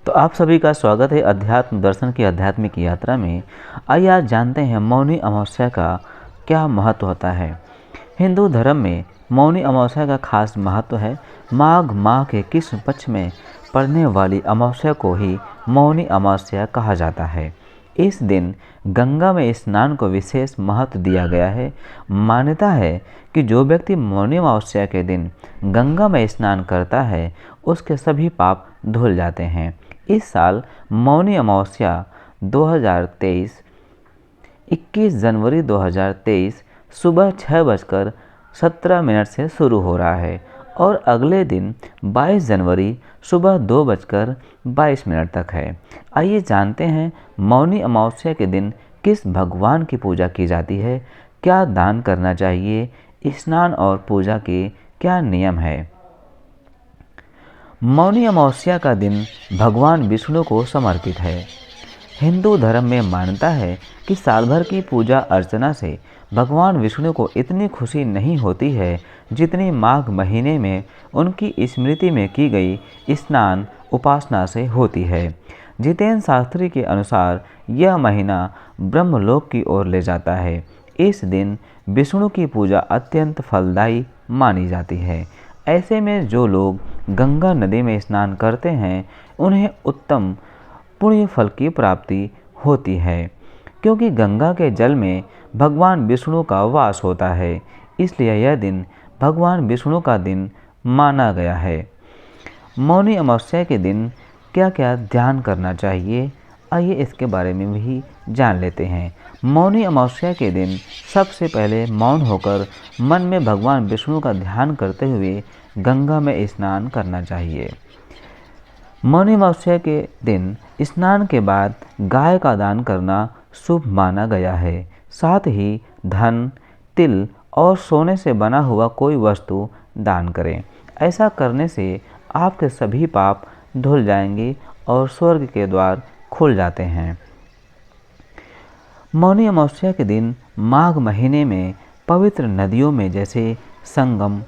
तो आप सभी का स्वागत है अध्यात्म दर्शन की आध्यात्मिक यात्रा में। आइए आज जानते हैं मौनी अमावस्या का क्या महत्व होता है। हिंदू धर्म में मौनी अमावस्या का खास महत्व है। माघ माह के कृष्ण पक्ष में पड़ने वाली अमावस्या को ही मौनी अमावस्या कहा जाता है। इस दिन गंगा में स्नान को विशेष महत्व दिया गया है। मान्यता है कि जो व्यक्ति मौनी अमावस्या के दिन गंगा में स्नान करता है उसके सभी पाप धुल जाते हैं। इस साल मौनी अमावस्या 2023 21 जनवरी 2023 सुबह 6:17 से शुरू हो रहा है और अगले दिन 22 जनवरी सुबह 2:22 तक है। आइए जानते हैं मौनी अमावस्या के दिन किस भगवान की पूजा की जाती है, क्या दान करना चाहिए, स्नान और पूजा के क्या नियम है। मौनी अमावस्या का दिन भगवान विष्णु को समर्पित है। हिंदू धर्म में मान्यता है कि साल भर की पूजा अर्चना से भगवान विष्णु को इतनी खुशी नहीं होती है जितनी माघ महीने में उनकी स्मृति में की गई स्नान उपासना से होती है। जितेंद्र शास्त्री के अनुसार यह महीना ब्रह्मलोक की ओर ले जाता है। इस दिन विष्णु की पूजा अत्यंत फलदायी मानी जाती है। ऐसे में जो लोग गंगा नदी में स्नान करते हैं उन्हें उत्तम पुण्य फल की प्राप्ति होती है, क्योंकि गंगा के जल में भगवान विष्णु का वास होता है। इसलिए यह दिन भगवान विष्णु का दिन माना गया है। मौनी अमावस्या के दिन क्या क्या ध्यान करना चाहिए, आइए इसके बारे में भी जान लेते हैं। मौनी अमावस्या के दिन सबसे पहले मौन होकर मन में भगवान विष्णु का ध्यान करते हुए गंगा में स्नान करना चाहिए। मौनी अमावस्या के दिन स्नान के बाद गाय का दान करना शुभ माना गया है। साथ ही धन, तिल और सोने से बना हुआ कोई वस्तु दान करें। ऐसा करने से आपके सभी पाप धुल जाएंगे और स्वर्ग के द्वार खुल जाते हैं। मौनी अमावस्या के दिन माघ महीने में पवित्र नदियों में जैसे संगम,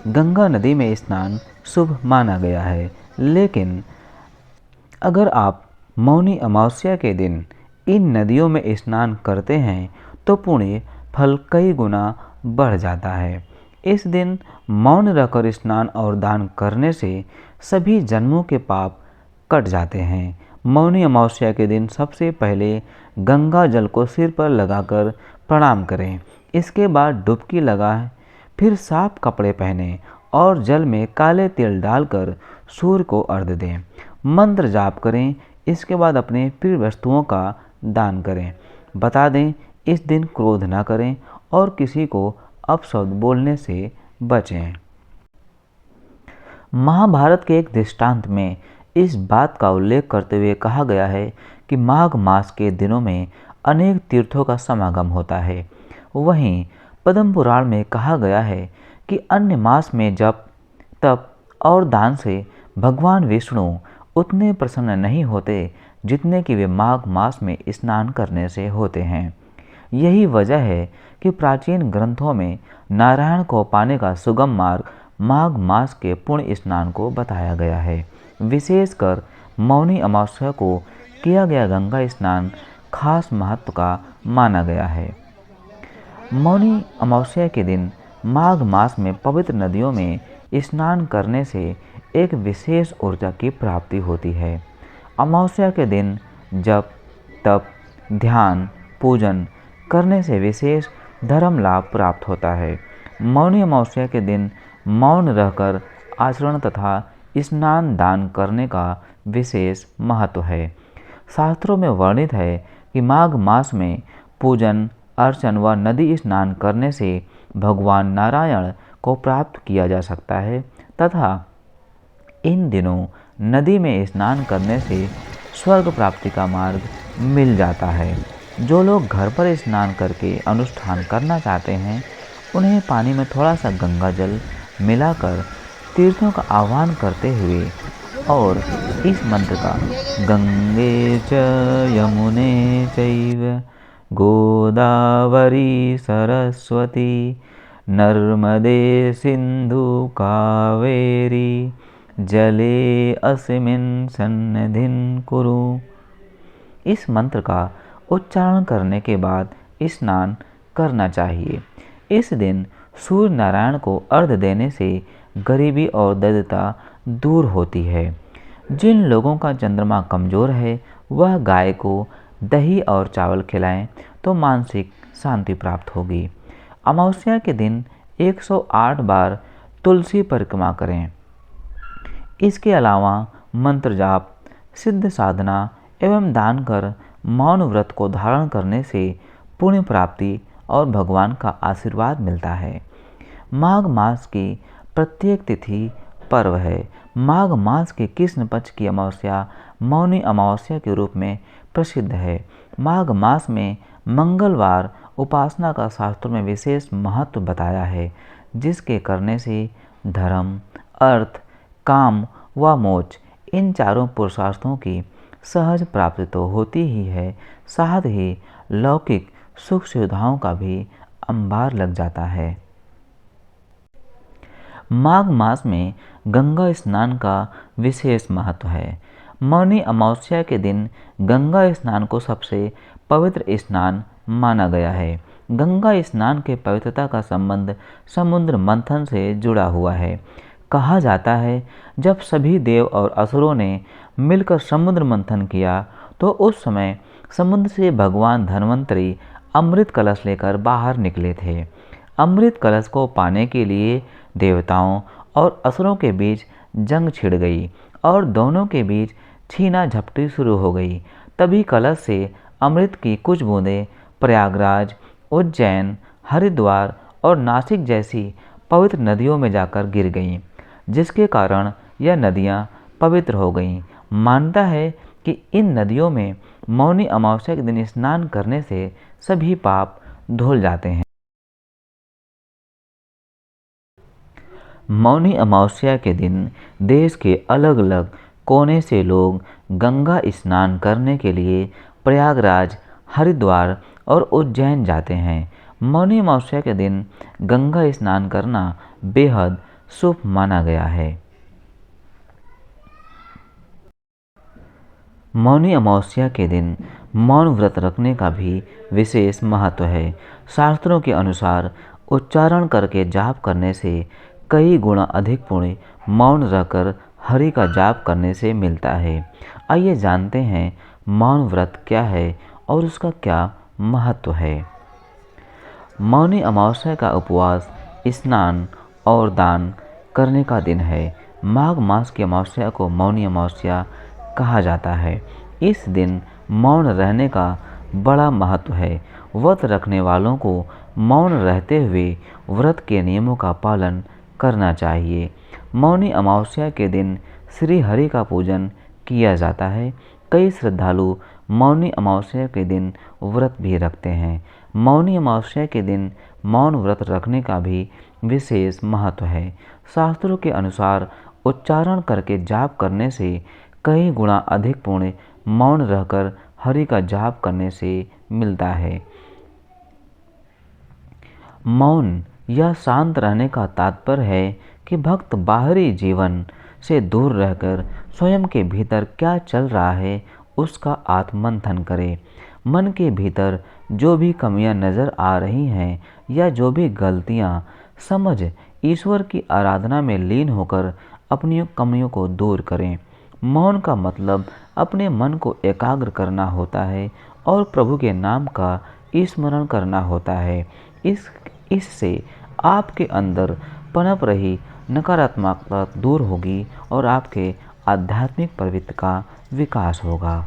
गंगा नदी में स्नान शुभ माना गया है। लेकिन अगर आप मौनी अमावस्या के दिन इन नदियों में स्नान करते हैं तो पुण्य फल कई गुना बढ़ जाता है। इस दिन मौन रहकर स्नान और दान करने से सभी जन्मों के पाप कट जाते हैं। मौनी अमावस्या के दिन सबसे पहले गंगा जल को सिर पर लगाकर प्रणाम करें। इसके बाद डुबकी लगाएं, फिर साफ कपड़े पहनें और जल में काले तिल डालकर सूर्य को अर्घ्य दें। मंत्र जाप करें। इसके बाद अपने प्रिय वस्तुओं का दान करें। बता दें, इस दिन क्रोध न करें और किसी को अपशब्द बोलने से बचें। महाभारत के एक दृष्टांत में इस बात का उल्लेख करते हुए कहा गया है कि माघ मास के दिनों में अनेक तीर्थों का समागम होता है। वहीं पद्म पुराण में कहा गया है कि अन्य मास में जप, तप और दान से भगवान विष्णु उतने प्रसन्न नहीं होते जितने कि वे माघ मास में स्नान करने से होते हैं। यही वजह है कि प्राचीन ग्रंथों में नारायण को पाने का सुगम मार्ग माघ मास के पुण्य स्नान को बताया गया है। विशेषकर मौनी अमावस्या को किया गया गंगा स्नान खास महत्व का माना गया है। मौनी अमावस्या के दिन माघ मास में पवित्र नदियों में स्नान करने से एक विशेष ऊर्जा की प्राप्ति होती है। अमावस्या के दिन जप, तप, ध्यान, पूजन करने से विशेष धर्म लाभ प्राप्त होता है। मौनी अमावस्या के दिन मौन रहकर आचरण तथा स्नान दान करने का विशेष महत्व है। शास्त्रों में वर्णित है कि माघ मास में पूजन, अर्चन व नदी स्नान करने से भगवान नारायण को प्राप्त किया जा सकता है तथा इन दिनों नदी में स्नान करने से स्वर्ग प्राप्ति का मार्ग मिल जाता है। जो लोग घर पर स्नान करके अनुष्ठान करना चाहते हैं उन्हें पानी में थोड़ा सा गंगा जल मिलाकर तीर्थों का आह्वान करते हुए और इस मंत्र का गंगे च यमुने चैव गोदावरी सरस्वती नर्मदे सिंधु कावेरी जले अस्मिन् सन्निधिं कुरु। इस मंत्र का उच्चारण करने के बाद स्नान करना चाहिए। इस दिन सूर्य नारायण को अर्घ्य देने से गरीबी और दरिद्रता दूर होती है। जिन लोगों का चंद्रमा कमजोर है वह गाय को दही और चावल खिलाएं तो मानसिक शांति प्राप्त होगी। अमावस्या के दिन 108 बार तुलसी परिक्रमा करें। इसके अलावा मंत्र जाप, सिद्ध साधना एवं दान कर मौन व्रत को धारण करने से पुण्य प्राप्ति और भगवान का आशीर्वाद मिलता है। माघ मास की प्रत्येक तिथि पर्व है। माघ मास के कृष्ण पक्ष की अमावस्या मौनी अमावस्या के रूप में प्रसिद्ध है। माघ मास में मंगलवार उपासना का शास्त्रों में विशेष महत्व बताया है, जिसके करने से धर्म, अर्थ, काम व मोक्ष इन चारों पुरुषार्थों की सहज प्राप्ति तो होती ही है, साथ ही लौकिक सुख सुविधाओं का भी अंबार लग जाता है। माघ मास में गंगा स्नान का विशेष महत्व है। मौनी अमावस्या के दिन गंगा स्नान को सबसे पवित्र स्नान माना गया है। गंगा स्नान के पवित्रता का संबंध समुद्र मंथन से जुड़ा हुआ है। कहा जाता है जब सभी देव और असुरों ने मिलकर समुद्र मंथन किया तो उस समय समुद्र से भगवान धन्वंतरी अमृत कलश लेकर बाहर निकले थे। अमृत कलश को पाने के लिए देवताओं और असुरों के बीच जंग छिड़ गई और दोनों के बीच छीना झपटी शुरू हो गई। तभी कलश से अमृत की कुछ बूंदें प्रयागराज, उज्जैन, हरिद्वार और नासिक जैसी पवित्र नदियों में जाकर गिर गईं, जिसके कारण यह नदियां पवित्र हो गईं। मानता है कि इन नदियों में मौनी अमावस्या के दिन स्नान करने से सभी पाप धुल जाते हैं। मौनी अमावस्या के दिन देश के अलग अलग कोने से लोग गंगा स्नान करने के लिए प्रयागराज, हरिद्वार और उज्जैन जाते हैं। मौनी अमावस्या के दिन गंगा स्नान करना बेहद शुभ माना गया है। मौनी अमावस्या के दिन मौन व्रत रखने का भी विशेष महत्व है। शास्त्रों के अनुसार उच्चारण करके जाप करने से कई गुना अधिक पुण्य मौन रहकर हरि का जाप करने से मिलता है। आइए जानते हैं मौन व्रत क्या है और उसका क्या महत्व है। मौनी अमावस्या का उपवास, स्नान और दान करने का दिन है। माघ मास की अमावस्या को मौनी अमावस्या कहा जाता है। इस दिन मौन रहने का बड़ा महत्व है। व्रत रखने वालों को मौन रहते हुए व्रत के नियमों का पालन करना चाहिए। मौनी अमावस्या के दिन श्री हरि का पूजन किया जाता है। कई श्रद्धालु मौनी अमावस्या के दिन व्रत भी रखते हैं। मौनी अमावस्या के दिन मौन व्रत रखने का भी विशेष महत्व है। शास्त्रों के अनुसार उच्चारण करके जाप करने से कई गुना अधिक पुण्य मौन रहकर हरि का जाप करने से मिलता है। मौन या शांत रहने का तात्पर्य है कि भक्त बाहरी जीवन से दूर रहकर स्वयं के भीतर क्या चल रहा है उसका आत्ममंथन करे। मन के भीतर जो भी कमियां नजर आ रही हैं या जो भी गलतियां समझ ईश्वर की आराधना में लीन होकर अपनी कमियों को दूर करें। मौन का मतलब अपने मन को एकाग्र करना होता है और प्रभु के नाम का स्मरण करना होता है। इससे आपके अंदर पनप रही नकारात्मकता दूर होगी और आपके आध्यात्मिक प्रवृत्ति का विकास होगा।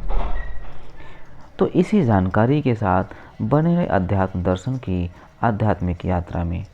तो इसी जानकारी के साथ बने रहे अध्यात्म दर्शन की आध्यात्मिक यात्रा में।